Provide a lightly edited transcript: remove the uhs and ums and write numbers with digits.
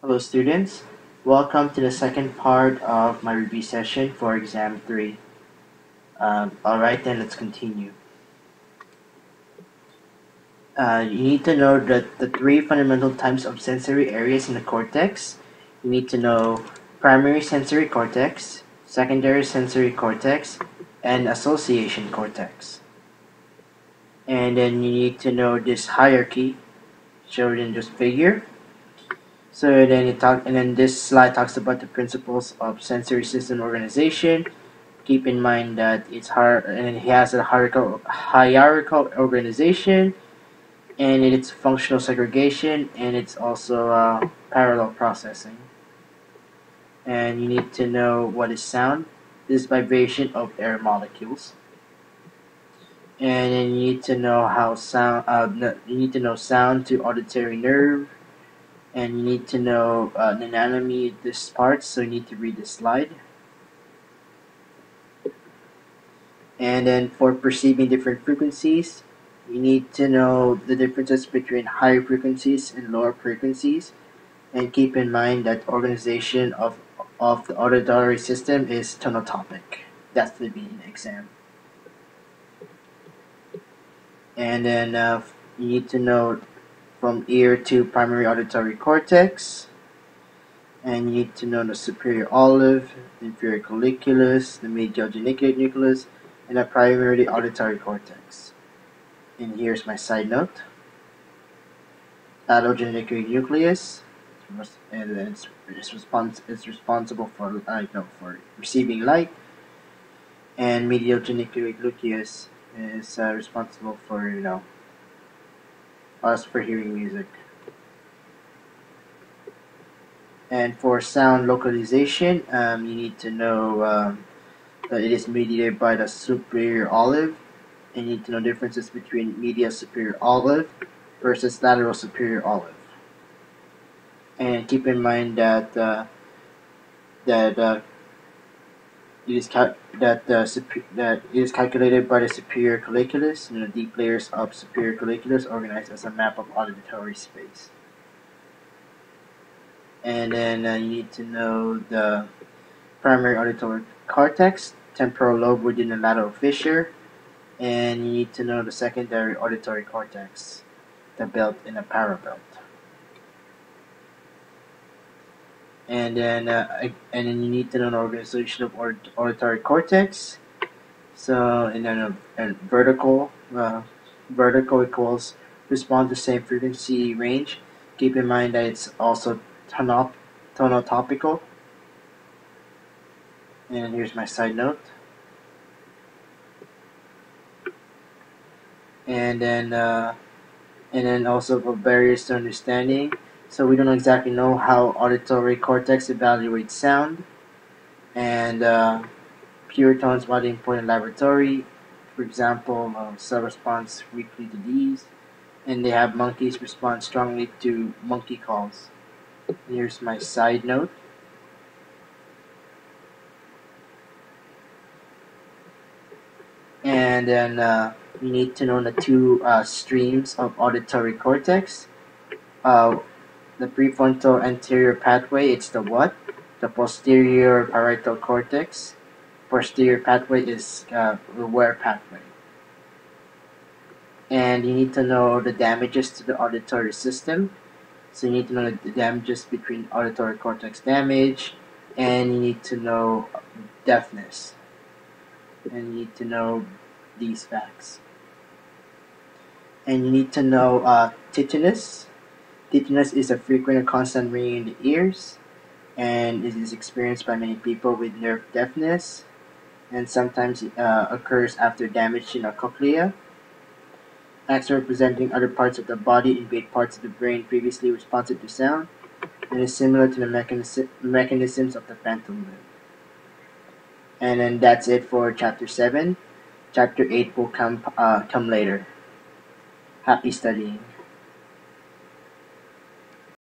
Hello students, welcome to the second part of my review session for exam 3. Alright then, let's continue. You need to know that the three fundamental types of sensory areas in the cortex. You need to know primary sensory cortex, secondary sensory cortex, and association cortex. And then you need to know this hierarchy shown in this figure. So then this slide talks about the principles of sensory system organization. Keep in mind that it's hard, and it has a hierarchical organization, and it's functional segregation, and it's also parallel processing. And you need to know what is sound. This is vibration of air molecules. And then you need to know how sound. You need to know sound to auditory nerve, and you need to know the anatomy of this part. So you need to read this slide. And then for perceiving different frequencies, you need to know the differences between higher frequencies and lower frequencies. And keep in mind that organization of the auditory system is tonotopic. That's the being exam. And then you need to know from ear to primary auditory cortex. And you need to know the superior olive, inferior colliculus, the medial geniculate nucleus, and the primary auditory cortex. And here's my side note. Allogenic nucleus, and it's responsible for for receiving light, and medial geniculate nucleus is responsible for us for hearing music. And for sound localization, you need to know that it is mediated by the superior olive, and you need to know differences between medial superior olive versus lateral superior olive. And keep in mind that it is calculated by the superior colliculus, and the deep layers of superior colliculus organized as a map of auditory space. And then you need to know the primary auditory cortex, temporal lobe within the lateral fissure, and you need to know the secondary auditory cortex, the belt and the parabelt. And then you need to know the organization of auditory cortex. So, and then vertical equals respond to same frequency range. Keep in mind that it's also tonotopical. And here's my side note. And then also for barriers to understanding. So we don't exactly know how auditory cortex evaluates sound, and pure tones might be important in laboratory. For example, cell responds weakly to these, and they have monkeys respond strongly to monkey calls. Here's my side note. And then you need to know the two streams of auditory cortex. The prefrontal anterior pathway, it's the what? The posterior parietal cortex. Posterior pathway is the where pathway. And you need to know the damages to the auditory system. So you need to know the damages between auditory cortex damage, and you need to know deafness. And you need to know these facts. And you need to know tinnitus. Tinnitus is a frequent and constant ringing in the ears, and it is experienced by many people with nerve deafness, and sometimes it occurs after damage in a cochlea. Acts representing other parts of the body invade parts of the brain previously responsive to sound, and is similar to the mechanisms of the phantom limb. And then that's it for Chapter 7. Chapter 8 will come later. Happy studying.